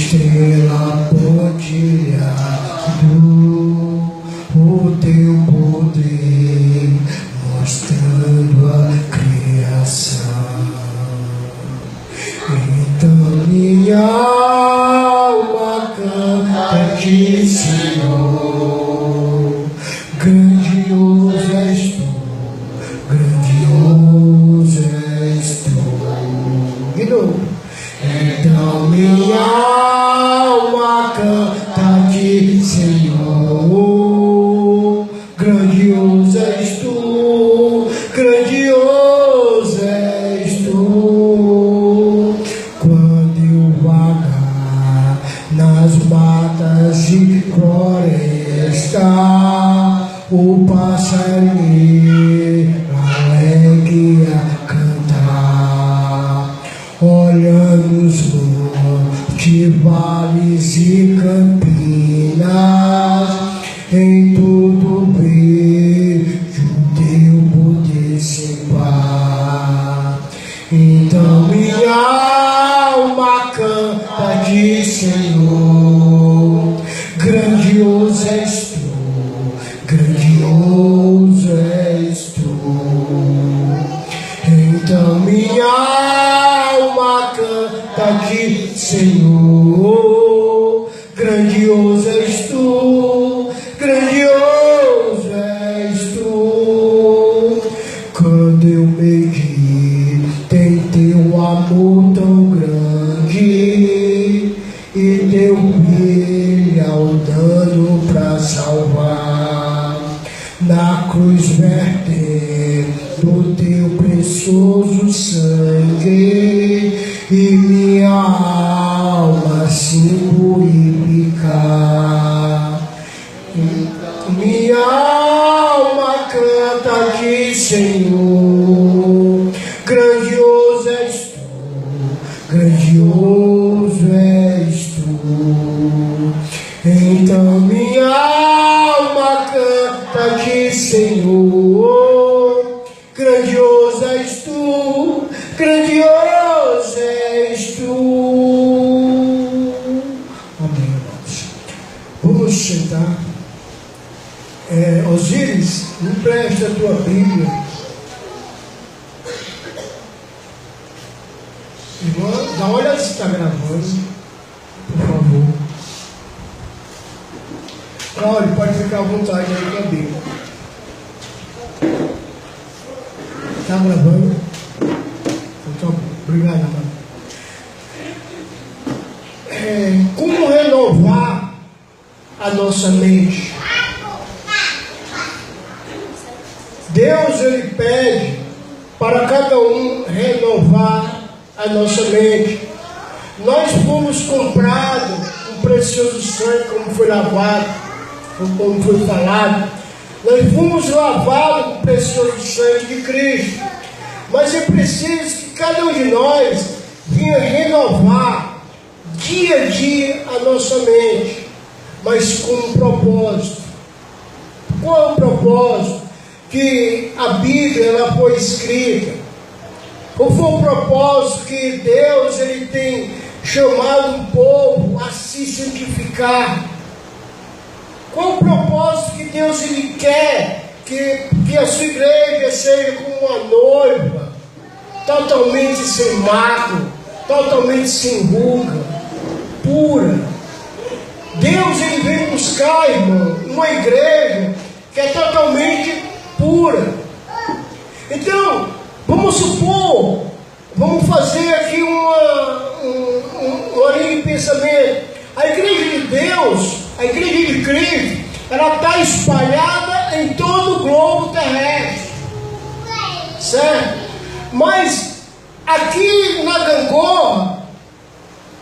estrela pontilhando o teu poder, mostrando a criação. Então minha alma canta-te, Senhor, grandioso és tu, grandioso és tu. De novo. Então minha alma canta-te, Senhor, grandioso és tu, grandioso és tu. Quando eu vagar nas matas de floresta, o passarinho alegre a cantar, olhando os montes, vales e campinas, em tudo vejo teu poder sem par. Então minha alma canta-te, Senhor, grandioso és tu, grandioso és tu. Então minha alma canta-te, Senhor, grandioso és tu, grandioso és tu. Quando eu medito em teu amor tão grande e teu brilho dano pra salvar, na cruz vertendo teu precioso sangue, e minha alma se purificar. Minha alma canta-te, Senhor, grandioso és tu, grandioso és tu. Então minha alma canta-te, Senhor, grandioso és tu, grandioso és tu. Amém, irmãos. Vamos sentar. Osíris, me presta a tua Bíblia. Irmã, dá uma olhada se está gravando, por favor. Olha, pode ficar à vontade aí com a Bíblia. Está gravando? Então, obrigado, irmão. Como renovar a nossa mente? Deus, Ele pede para cada um renovar a nossa mente. Nós fomos comprados com precioso sangue, como foi lavado, como foi falado. Nós fomos lavados com o precioso sangue de Cristo. Mas é preciso que cada um de nós venha renovar dia a dia a nossa mente, mas com um propósito. Qual é o propósito? Que a Bíblia ela foi escrita. Qual foi o propósito que Deus ele tem chamado o povo a se santificar? Qual o propósito que Deus ele quer que a sua igreja seja como uma noiva, totalmente sem mácula, totalmente sem ruga, pura? Deus ele vem buscar, irmão, uma igreja que é totalmente pura. Então, vamos supor, vamos fazer aqui uma linha de pensamento. A igreja de Deus, a igreja de Cristo, ela está espalhada em todo o globo terrestre, certo? Mas aqui na Gangorra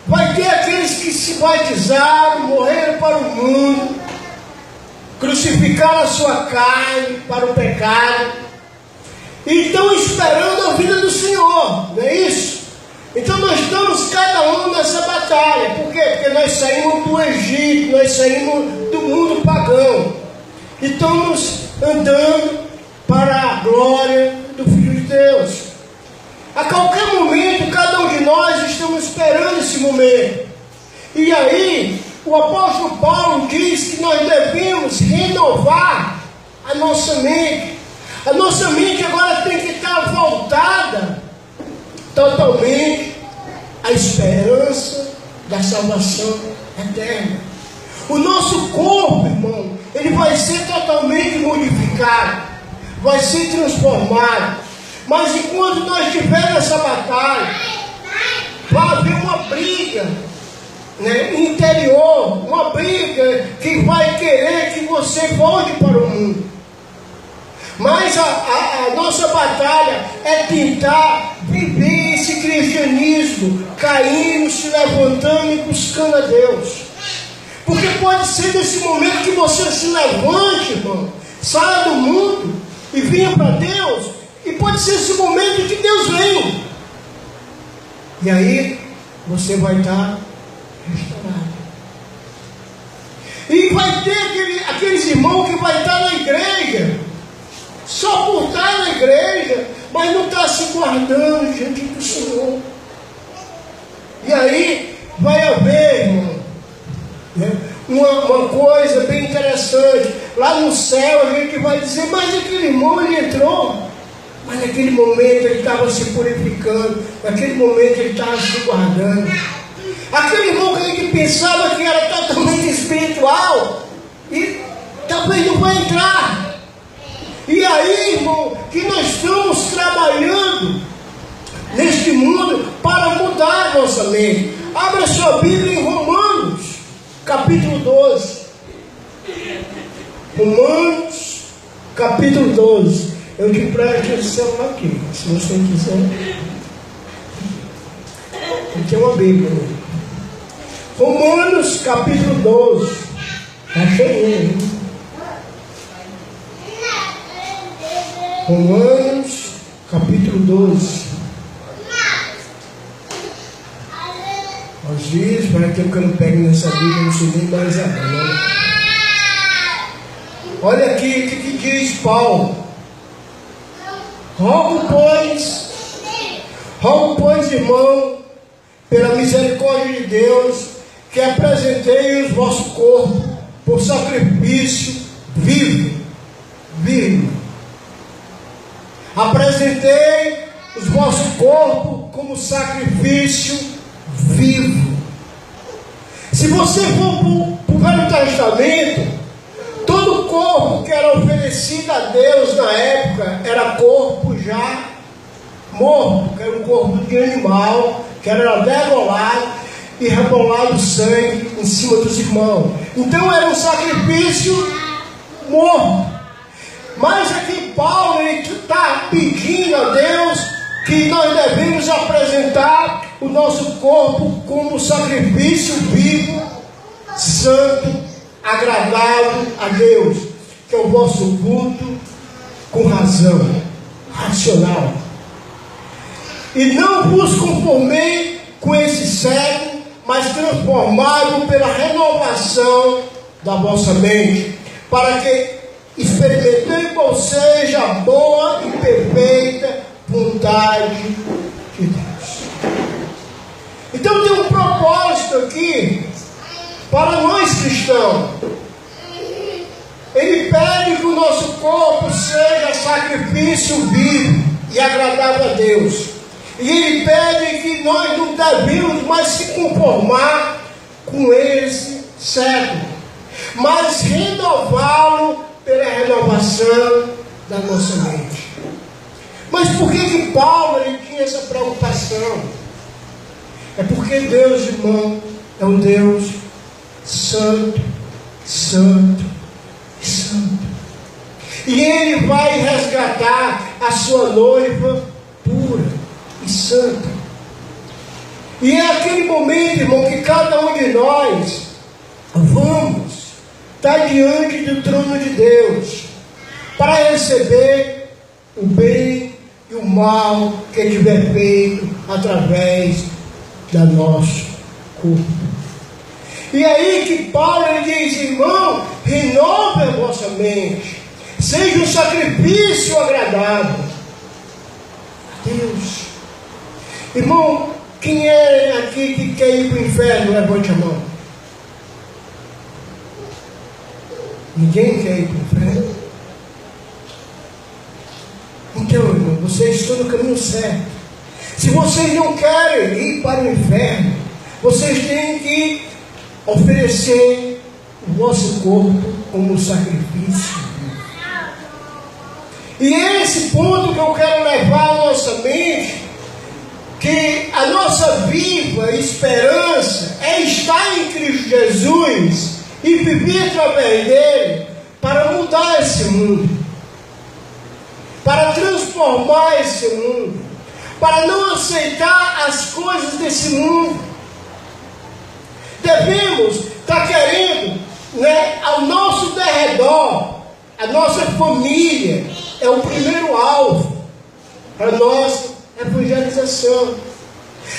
vai ter aqueles que se batizaram, morreram para o mundo, crucificaram a sua carne para o pecado, e estão esperando a vida do Senhor, não é isso? Então nós estamos cada um nessa batalha. Por quê? Porque nós saímos do Egito, nós saímos do mundo pagão, e estamos andando para a glória do Filho de Deus. A qualquer momento, cada um de nós estamos esperando esse momento. E aí, o apóstolo Paulo diz que nós devemos renovar a nossa mente. A nossa mente agora tem que estar voltada totalmente à esperança da salvação eterna. O nosso corpo, irmão, ele vai ser totalmente modificado, vai ser transformado. Mas enquanto nós tivermos essa batalha, vai haver uma briga, né, interior, uma briga que vai querer que você volte para o mundo. Mas a nossa batalha é tentar viver esse cristianismo, caindo, se levantando e buscando a Deus. Porque pode ser nesse momento que você se levante, irmão, saia do mundo e venha para Deus, e pode ser esse momento que Deus vem. E aí você vai estar restaurado. E vai ter aqueles irmãos que vai estar na igreja, só por estar na igreja, mas não está se guardando diante do Senhor. E aí vai haver, irmão, né, uma coisa bem interessante. Lá no céu a gente vai dizer, mas aquele irmão ele entrou, mas naquele momento ele estava se purificando, naquele momento ele estava se guardando. Aquele irmão que a gente pensava que era totalmente espiritual, e talvez não vai entrar. E aí, irmão, que nós estamos trabalhando neste mundo para mudar a nossa mente. Abra sua Bíblia em Romanos, capítulo 12. Romanos, capítulo 12. Eu te empresto esse celular aqui, se você quiser. Aqui é uma Bíblia. Romanos, capítulo 12. Achei ele. Romanos, capítulo 12. Às vezes, vai ter que eu não pego nessa Bíblia, não sei nem mais a bola. Olha aqui o que diz Paulo. Rogo, pois, irmão, pela misericórdia de Deus, que apresentei os vossos corpos por sacrifício vivo. Apresentei os vossos corpos como sacrifício vivo. Se você for para o Velho Testamento, todo corpo que era oferecido a Deus na época era corpo já morto, que era um corpo de animal, que era degolado e rebolado sangue em cima dos irmãos. Então era um sacrifício morto. Mas aqui Paulo está pedindo a Deus que nós devemos apresentar o nosso corpo como sacrifício vivo, santo, agradável a Deus, que é o vosso culto com razão, racional. E não vos conformei com esse século, mas transformado pela renovação da vossa mente, para que experimentei qual seja a boa e perfeita vontade de Deus. Então tem um propósito aqui para nós cristãos. Ele pede que o nosso corpo seja sacrifício vivo e agradável a Deus. E ele pede que nós não devemos mais se conformar com esse século, mas renová-lo pela renovação da nossa mente. Mas por que Paulo ele tinha essa preocupação? É porque Deus, irmão, é um Deus santo, santo e santo. E Ele vai resgatar a sua noiva pura e santa. E é aquele momento, irmão, que cada um de nós vamos estar diante do trono de Deus para receber o bem e o mal que tiver feito através da nosso corpo. E aí que Paulo ele diz, irmão, renove a vossa mente, seja um sacrifício agradável a Deus. Irmão, Quem é aqui que quer ir para o inferno? Levante a mão. Ninguém quer ir para o inferno. Então, irmão, vocês estão no caminho certo. Se vocês não querem ir para o inferno, vocês têm que oferecer o vosso corpo como sacrifício. E é esse ponto que eu quero levar à nossa mente, que a nossa viva esperança é estar em Cristo Jesus e viver através dele para mudar esse mundo, para transformar esse mundo, para não aceitar as coisas desse mundo. Devemos estar querendo, ao nosso derredor, a nossa família é o primeiro alvo para a nossa evangelização.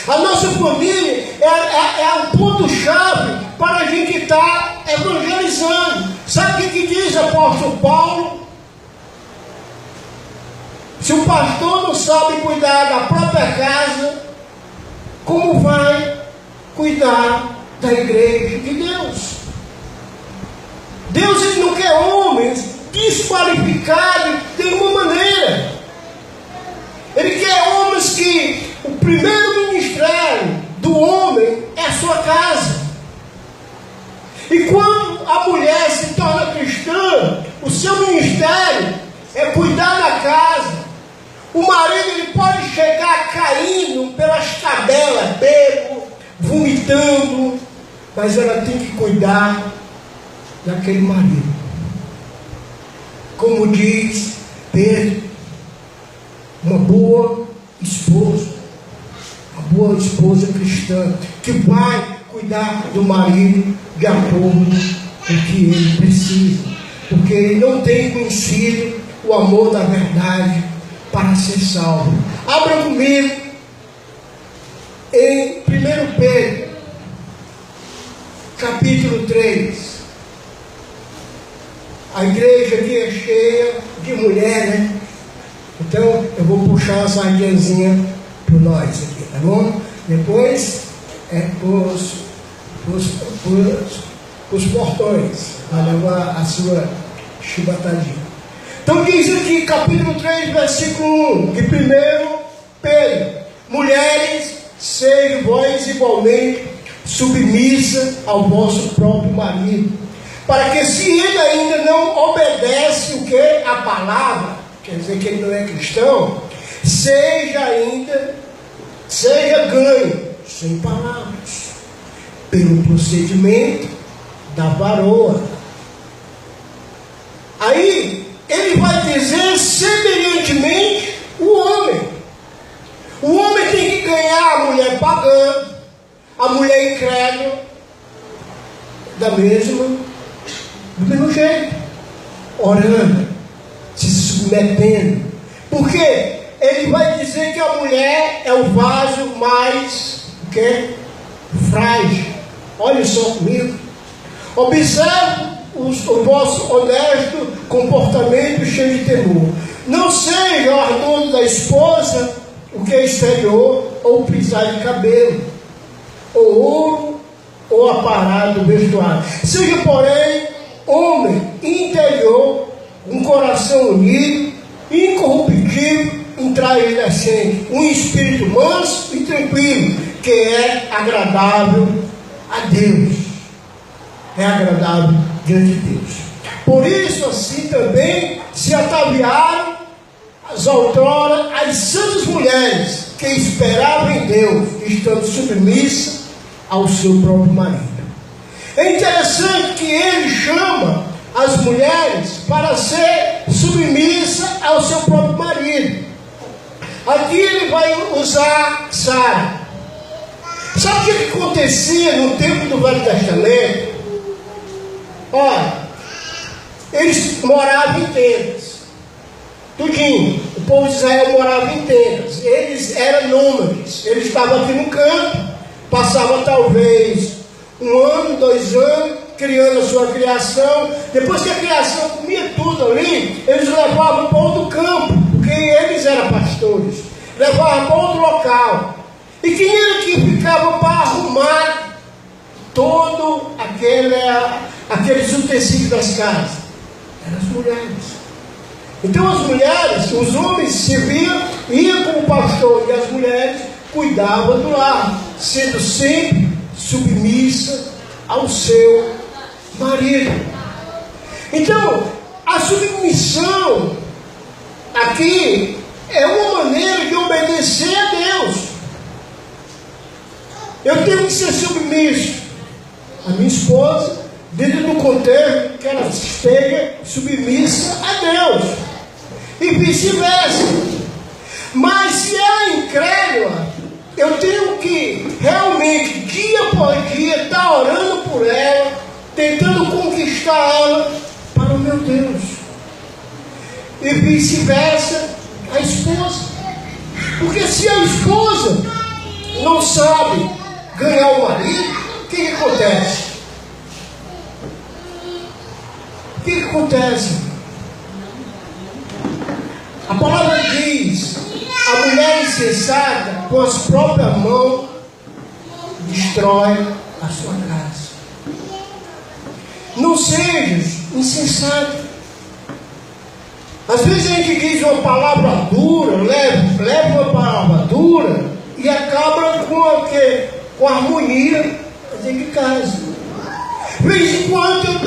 A nossa família é um ponto-chave para a gente estar evangelizando. Sabe o que diz o apóstolo Paulo? Se o pastor não sabe cuidar da própria casa, como vai cuidar da igreja de Deus? Deus, ele não quer homens desqualificados de nenhuma maneira. Ele quer homens que o primeiro ministério do homem é a sua casa. E quando a mulher se torna cristã, o seu ministério é cuidar da casa. O marido, ele pode chegar caindo pelas tabelas, bebo, vomitando, mas ela tem que cuidar daquele marido. Como diz Pedro, uma boa esposa cristã, que vai cuidar do marido de acordo com o que ele precisa, porque ele não tem conhecido o amor da verdade para ser salvo. Abra comigo em 1 Pedro, capítulo 3. A igreja aqui é cheia de mulher, né? Então eu vou puxar uma sardinhazinha para nós aqui, tá bom? Depois os portões, para levar a sua chibatadinha. Então diz aqui, capítulo 3, versículo 1, de 1 Pedro: mulheres, sejam vós igualmente submissas ao vosso próprio marido, para que, se ele ainda não obedece o que? A palavra, quer dizer que ele não é cristão, seja ganho, sem palavras, pelo procedimento da varoa. Aí, ele vai dizer semelhantemente o homem. O homem tem que ganhar a mulher pagã, a mulher incrédula, do mesmo jeito, orando, se submetendo. Porque ele vai dizer que a mulher é o vaso mais frágil. Olha só comigo. Observe o vosso honesto comportamento cheio de temor. Não seja o ardor da esposa o que é exterior, ou pisar de cabelo, ou ouro, ou aparado do vestuário. Seja, porém, homem interior, um coração unido, incorruptível, intranscendente, um espírito manso e tranquilo, que é agradável a Deus. É agradável diante de Deus. Por isso, assim também se ataviaram as outrora as santas mulheres que esperavam em Deus, estando submissas ao seu próprio marido. É interessante que ele chama as mulheres para ser submissas ao seu próprio marido. Aqui ele vai usar Sara. Sabe o que acontecia no tempo do Velho Testamento? Olha, eles moravam em tendas. Tudinho. O povo de Israel morava em tendas. Eles eram nômades. Eles estavam aqui no campo. Passavam talvez 1 ano, 2 anos, criando a sua criação. Depois que a criação comia tudo ali, eles levavam para outro campo, porque eles eram pastores. Levavam para outro local. E quem era que ficava para arrumar todo aqueles utensílios das casas? Eram as mulheres. Então as mulheres, os homens serviam, iam com o pastor, e as mulheres cuidavam do lar, sendo sempre submissa ao seu marido. Então, a submissão aqui é uma maneira de obedecer a Deus. Eu tenho que ser submisso à minha esposa, dentro do contexto que ela esteja submissa a Deus, e vice-versa. Mas se ela é incrédula, eu tenho que realmente, dia após dia, estar orando por ela, tentando conquistar ela para o meu Deus. E vice-versa, a esposa. Porque se a esposa não sabe ganhar o marido, o que acontece? O que acontece? A palavra diz: a mulher insensata, com as próprias mãos, destrói a sua casa. Não sejas insensato. Às vezes a gente diz uma palavra dura, leva uma palavra dura e acaba com a harmonia dentro de casa. De vez em quando eu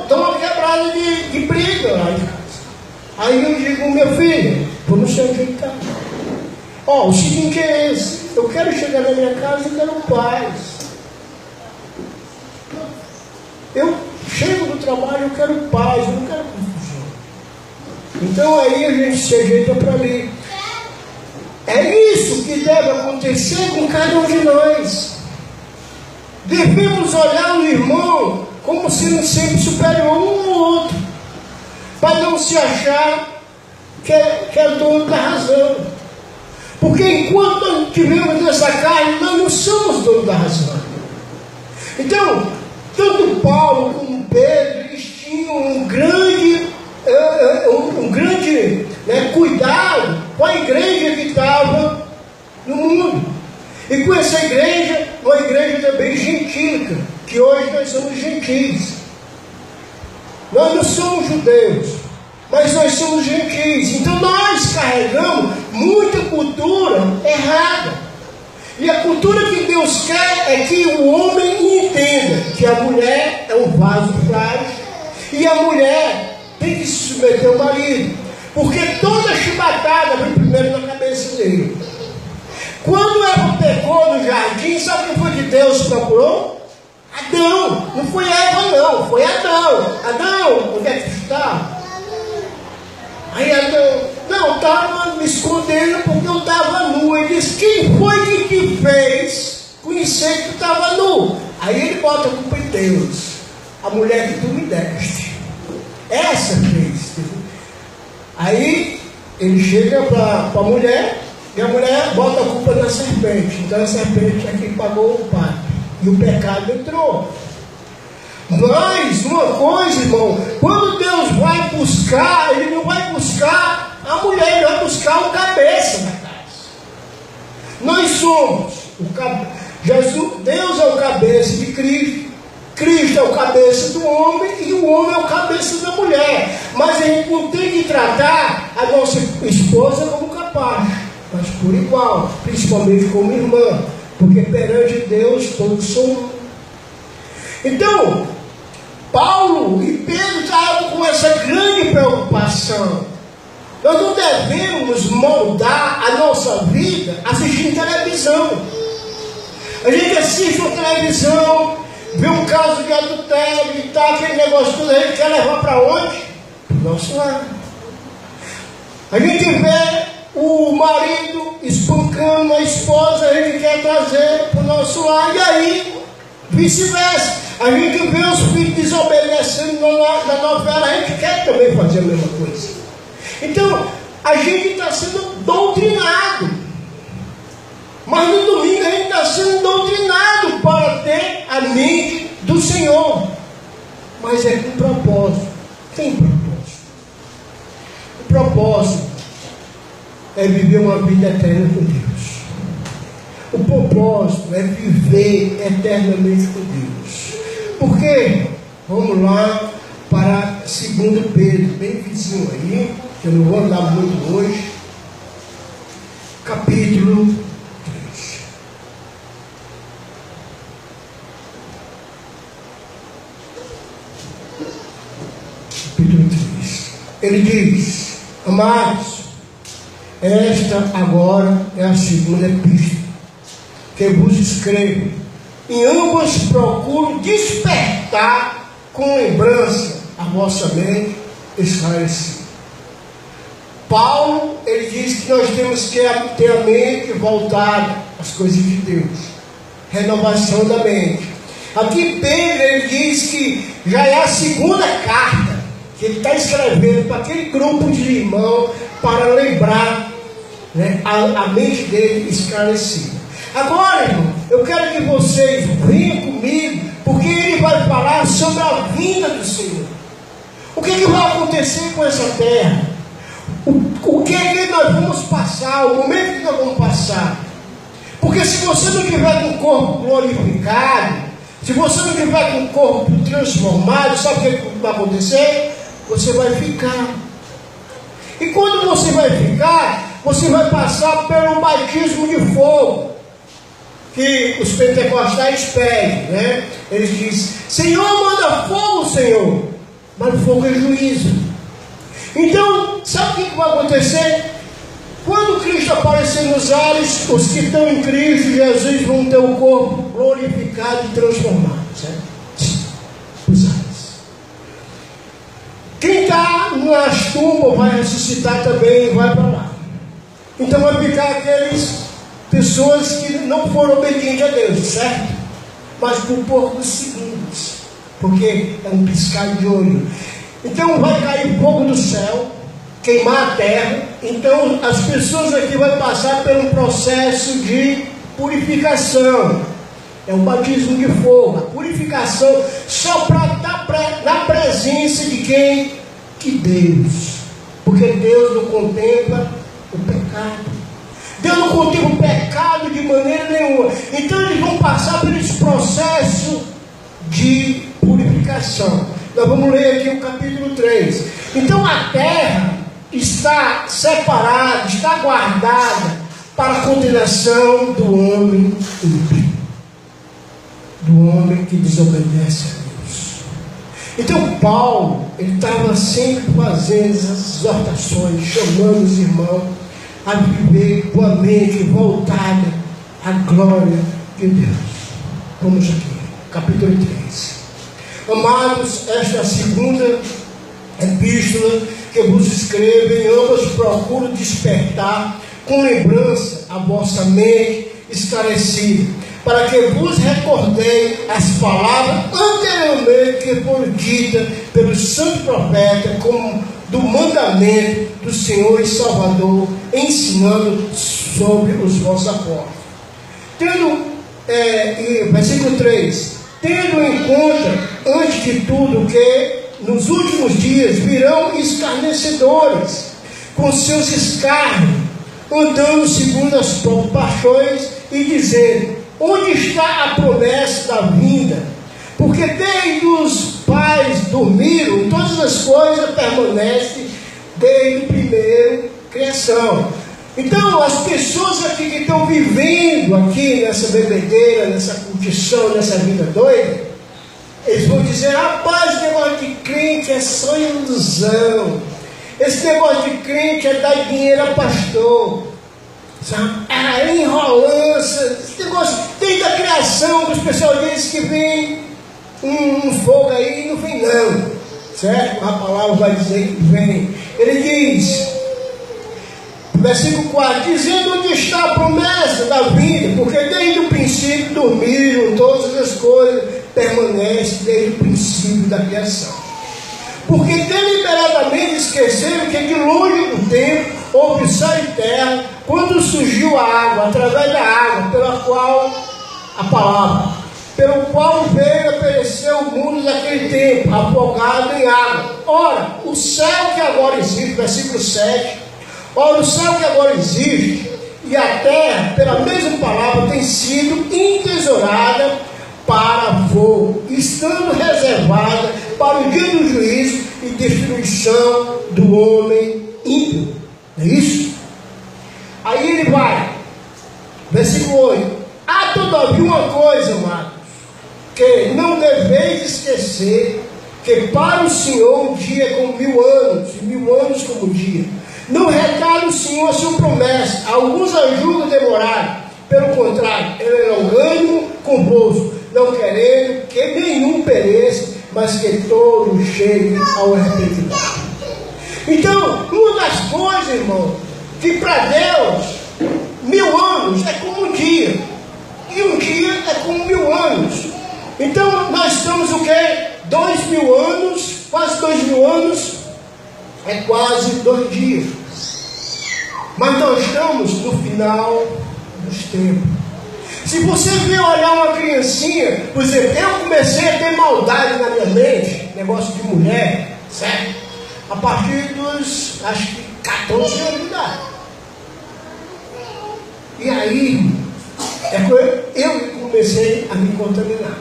dou uma quebrada de briga lá em casa. Aí eu digo: meu filho, vou no seu ajeitar. O seguinte é esse: eu quero chegar na minha casa e quero paz. Eu chego do trabalho, eu quero paz, eu não quero confusão. Então aí a gente se ajeita para ali. É isso que deve acontecer com cada um de nós. Devemos olhar o irmão como sendo sempre superior um ao outro, para não se achar que é dono da razão. Porque enquanto nós estivermos nessa carne, nós não somos donos da razão. Então, tanto Paulo como Pedro, eles tinham um grande cuidado com a igreja que estava no mundo. E com essa igreja, uma igreja também gentílica, que hoje nós somos gentis. Nós não somos judeus, mas nós somos gentis. Então nós carregamos muita cultura errada. E a cultura que Deus quer é que o homem entenda que a mulher é um vaso frágil e a mulher tem que se submeter ao marido. Porque toda chibatada vem primeiro na cabeça dele. Quando Eva pecou no jardim, sabe quem foi que Deus procurou? Adão. Não foi Eva não, foi Adão. Adão, onde é que está? Aí Adão, não, estava me escondendo porque eu estava nu. Ele disse: quem foi que te fez conhecer que tu estava nu? Aí ele bota a culpa em Deus. A mulher que tu me deste, essa fez. Aí ele chega para a mulher, e a mulher bota a culpa na serpente. Então a serpente é quem pagou o pato, e o pecado entrou. Mas uma coisa, irmão, quando Deus vai buscar, Ele não vai buscar a mulher, Ele vai buscar o cabeça da casa. Nós somos Jesus, Deus é o cabeça de Cristo, Cristo é o cabeça do homem e o homem é o cabeça da mulher. Mas a gente não tem que tratar a nossa esposa como capaz, mas por igual, principalmente como irmã, porque perante Deus todos são um. Então, Paulo e Pedro estavam com essa grande preocupação. Nós não devemos moldar a nossa vida assistindo televisão. A gente assiste uma televisão, vê um caso de adultério e tal, aquele negócio todo, a gente quer levar para onde? Para o nosso lado. A gente vê o marido espancando a esposa, a gente quer trazer para o nosso lado, e aí vice-versa. A gente vê os filhos desobedecendo na novela, a gente quer também fazer a mesma coisa. Então, a gente está sendo doutrinado. Mas no domingo a gente está sendo doutrinado para ter a mente do Senhor. Mas é com propósito. Tem propósito. O propósito é viver uma vida eterna com Deus. O propósito é viver eternamente com Deus. Por quê? Vamos lá para 2 Pedro, bem vizinho aí, que eu não vou andar muito hoje. Capítulo 3. Capítulo 3. Ele diz: amados, esta agora é a segunda epístola que vos escrevo. Em ambas procuro despertar com lembrança a vossa mente esclarecida. Paulo, ele diz que nós temos que ter a mente voltada às coisas de Deus. Renovação da mente. Aqui Pedro, ele diz que já é a segunda carta que ele está escrevendo para aquele grupo de irmãos para lembrar, né, a mente dele esclarecida. Agora, irmão, eu quero que vocês venham comigo, porque ele vai falar sobre a vinda do Senhor. O que vai acontecer com essa terra? O que nós vamos passar, o momento que nós vamos passar. Porque se você não tiver com o corpo glorificado, se você não tiver com o corpo transformado, sabe o que vai acontecer? Você vai ficar. E quando você vai ficar, você vai passar pelo batismo de fogo, que os pentecostais pedem, né? Eles dizem: Senhor, manda fogo, Senhor. Mas o fogo é juízo. Então, sabe o que vai acontecer? Quando Cristo aparecer nos ares, os que estão em Cristo Jesus vão ter o corpo glorificado e transformado, certo? Os ares. Quem está nas tumbas vai ressuscitar também e vai para lá. Então vai ficar aqueles pessoas que não foram obedientes a Deus, certo? Mas por poucos segundos, porque é um piscar de olho. Então vai cair fogo do céu, queimar a terra. Então as pessoas aqui vão passar por um processo de purificação. É um batismo de fogo, a purificação, só para estar na presença de quem? De Deus. Porque Deus não contempla o pecado. Deus não contempla o pecado de maneira nenhuma. Então eles vão passar por esse processo de purificação. Nós vamos ler aqui o capítulo 3. Então a terra está separada, está guardada para a condenação do homem ímpio, do homem que desobedece a Deus. Então Paulo, ele estava sempre fazendo as exortações, chamando os irmãos a viver com a mente voltada à glória de Deus. Vamos aqui, capítulo 3. Amados, esta é a segunda epístola que vos escrevo, em ambas procuro despertar com lembrança a vossa mente esclarecida, para que vos recordei as palavras anteriormente que foram ditas pelo santo profeta, como do mandamento do Senhor e Salvador, ensinando sobre os vossos apóstolos. Versículo 3: tendo em conta, antes de tudo, que nos últimos dias virão escarnecedores, com seus escárnios, andando segundo as próprias paixões, e dizendo: onde está a promessa da vinda? Porque desde os pais dormiram, todas as coisas permanecem desde a primeira criação. Então, as pessoas aqui que estão vivendo aqui nessa bebedeira, nessa curtição, nessa vida doida, eles vão dizer: rapaz, esse negócio de crente é só ilusão. Esse negócio de crente é dar dinheiro a pastor. Sabe? É enrolança. Esse negócio, desde a criação, que os pessoal dizem que vem um fogo aí, não vem não. Certo? A palavra vai dizer que vem. Ele diz, versículo 4, dizendo: onde está a promessa da vida? Porque desde o princípio dormiram, todas as coisas permanecem desde o princípio da criação. Porque deliberadamente esqueceram que de longe do tempo houve céu e terra, quando surgiu a água, através da água, pela qual a palavra, pelo qual veio a perecer o mundo daquele tempo, afogado em água. Ora, o céu que agora existe, versículo 7, ora, o céu que agora existe, e a terra, pela mesma palavra, tem sido entesourada para fogo, estando reservada para o dia do juízo e destruição do homem ímpio. Não é isso? Aí ele vai, versículo 8: há todavia uma coisa, amados, que não deveis esquecer, que para o Senhor um dia é como 1000 anos, e 1000 anos como um dia. Não retarda o Senhor a sua promessa, alguns a julgam demorar, pelo contrário, ele é longânimo convosco, não querendo que nenhum pereça, mas que todos cheguem ao arrependimento. Então, uma das coisas, irmão, que para Deus 1000 anos é como um dia, e um dia é como 1000 anos. Então nós estamos o quê? 2000 anos, quase 2000 anos, é quase 2 dias. Mas nós estamos no final dos tempos. Se você vir olhar uma criancinha, por exemplo, eu comecei a ter maldade na minha mente, negócio de mulher, certo? A partir dos, acho que 14 anos de idade. E aí, eu comecei a me contaminar.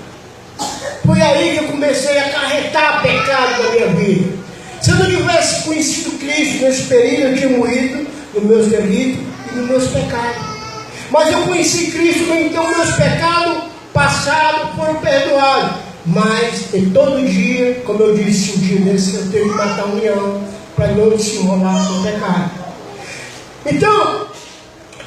Foi aí que eu comecei a acarretar pecado na minha vida. Se eu não tivesse conhecido Cristo nesse período, eu tinha morrido nos meus delitos e nos meus pecados. Mas eu conheci Cristo, então meus pecados passados foram perdoados. Mas todo dia, como eu disse um dia nesse, eu tenho que matar um leão para não se enrolar com o pecado. Então,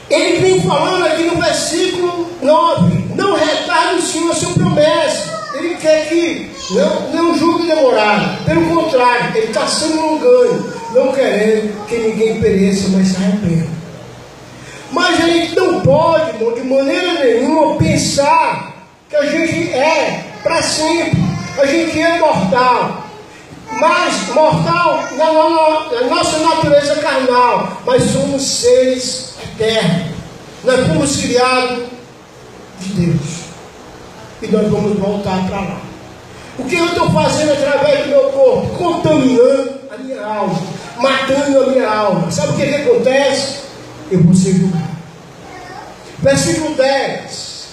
ele vem falando aqui no versículo 9: não retarde o Senhor a sua promessa. Ele quer que não julgue demorado. Pelo contrário, ele está sendo longânimo, não querendo que ninguém pereça, mas se arrependa. Mas a gente não pode, irmão, de maneira nenhuma, pensar que a gente é para sempre. A gente é mortal. Mas mortal na nossa natureza carnal. Mas somos seres eternos. Nós fomos criados de Deus. E nós vamos voltar para lá. O que eu estou fazendo através do meu corpo? Contaminando a minha alma. Matando a minha alma. Sabe o que acontece? Eu vou ser julgado. Versículo 10: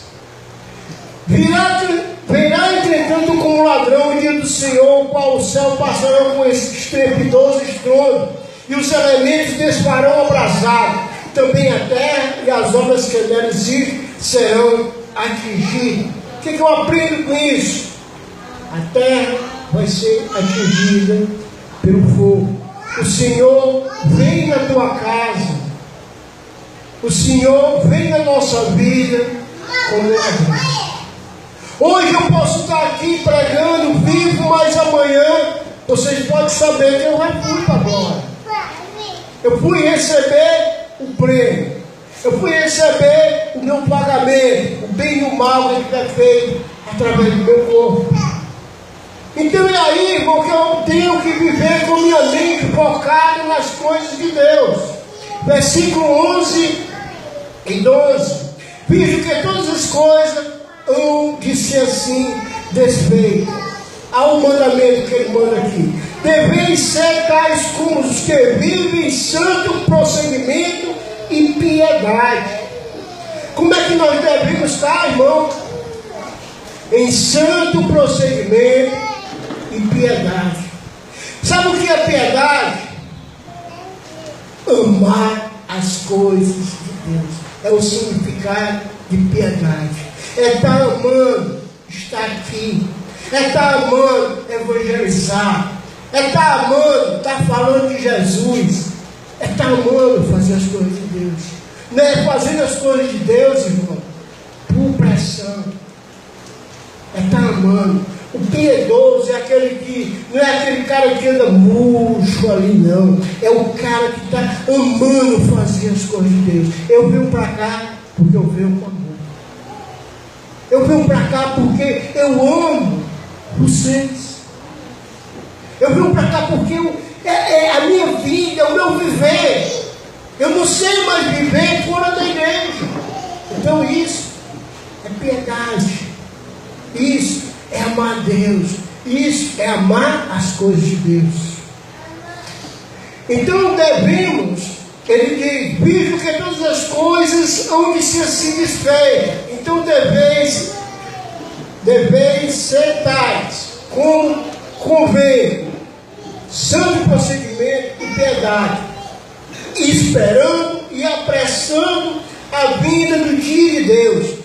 Virá entretanto como ladrão o dia do Senhor, o qual o céu passará com esse estrepitoso estrondo, e os elementos desfarão abrasados, também a terra e as obras que nela existem serão atingidas. O que eu aprendo com isso? A terra vai ser atingida pelo fogo. O Senhor vem na tua casa. O Senhor vem na nossa vida como ladrão. Hoje eu posso estar aqui pregando vivo, mas amanhã vocês podem saber que eu já fui para a glória. Eu fui receber o prêmio. Eu fui receber o meu pagamento, o bem e o mal que é feito através do meu corpo. Então é aí, irmão, que eu tenho que viver com minha mente focada nas coisas de Deus. Versículo 11 e 12: visto que todas as coisas hão de ser assim desfeitas. Há um mandamento que ele manda aqui: deveis ser tais como os que vivem em santo procedimento e piedade. Como é que nós devemos estar, irmão? Em santo procedimento e piedade. Sabe o que é piedade? Amar as coisas de Deus. É o significado de piedade. É estar amando estar aqui. É estar amando evangelizar. É estar amando estar falando de Jesus. É estar amando fazer as coisas de Deus. Não é fazendo as coisas de Deus, irmão, por pressão. É estar amando. O piedoso é aquele que, não é aquele cara que anda murcho ali, não. É o cara que está amando fazer as coisas de Deus. Eu venho para cá porque eu venho com amor. Eu venho para cá porque eu amo vocês. Eu venho para cá porque é a minha vida, é o meu viver. Eu não sei mais viver fora da igreja. Então isso é piedade. Isso é amar a Deus. Isso é amar as coisas de Deus. Então devemos Ele diz: visto que todas as coisas hão de ser assim desfeitas, então deveis ser tais, como convém, santo procedimento e piedade, esperando e apressando a vinda do dia de Deus,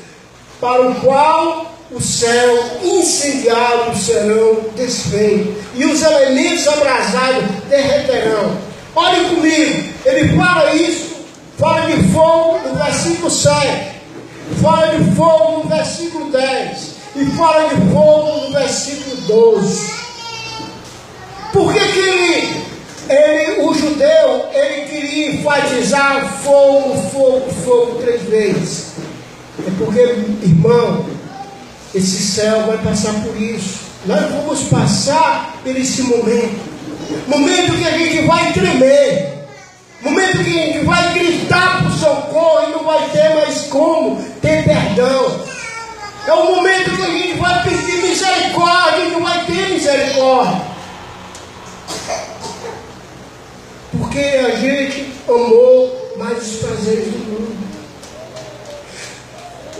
para o qual o céu incendiado serão desfeitos, e os elementos abrasados derreterão. Olhem comigo, ele fala isso, fala de fogo no versículo 7, fala de fogo no versículo 10, e fala de fogo no versículo 12. Por que o judeu, ele queria enfatizar fogo, fogo, fogo 3 vezes? É porque, irmão, esse céu vai passar por isso. Nós vamos passar por esse momento. Momento que a gente vai tremer. Momento que a gente vai gritar por socorro e não vai ter mais como ter perdão. É o momento que a gente vai pedir misericórdia e não vai ter misericórdia. Porque a gente amou mais os prazeres do mundo.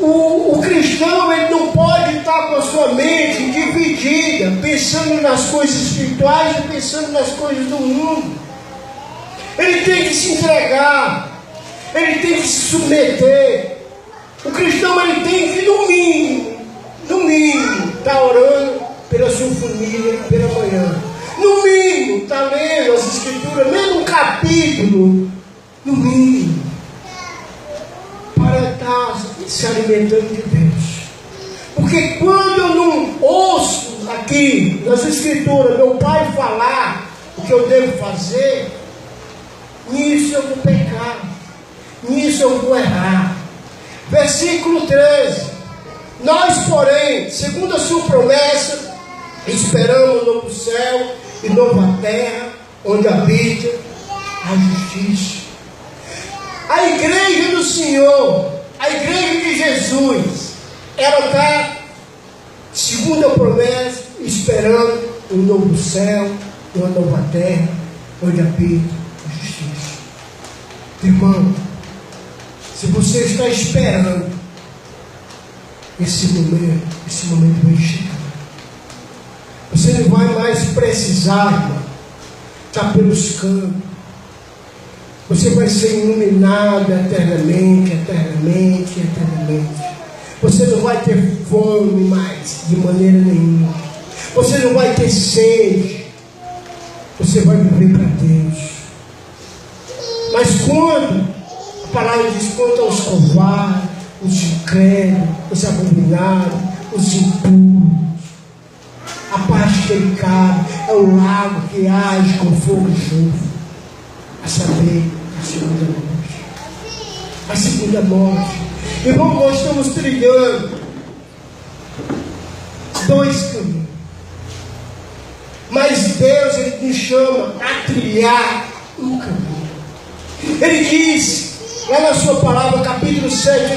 O cristão, ele não pode estar com a sua mente dividida, pensando nas coisas espirituais e pensando nas coisas do mundo. Ele tem que se entregar, ele tem que se submeter. O cristão, ele tem que, no mínimo, estar orando pela sua família pela manhã. No mínimo, está lendo as escrituras, mesmo um capítulo, no mínimo, para estar se alimentando de Deus. Porque quando eu não ouço aqui nas escrituras meu pai falar o que eu devo fazer, nisso eu vou pecar, nisso eu vou errar. Versículo 13: nós, porém, segundo a sua promessa, esperamos um novo céu e nova terra, onde habita a justiça. A igreja do Senhor, a igreja de Jesus, ela está, segundo a promessa, esperando um novo céu e uma nova terra, onde habita a justiça. Irmão, se você está esperando esse momento vai chegar. Você não vai mais precisar, irmão, estar pelos campos. Você vai ser iluminado eternamente, eternamente, eternamente. Você não vai ter fome mais, de maneira nenhuma. Você não vai ter sede. Você vai viver para Deus. Mas quando a palavra diz quanto aos covardes, os incrédulos, os abominados, os impuros, a parte delicada é o lago que age com fogo e enxofre, a saber, a segunda morte. A segunda morte. Irmão, nós estamos trilhando 2 caminhos. Mas Deus, Ele nos chama a trilhar um caminho. Ele diz, lá na sua palavra, capítulo 7,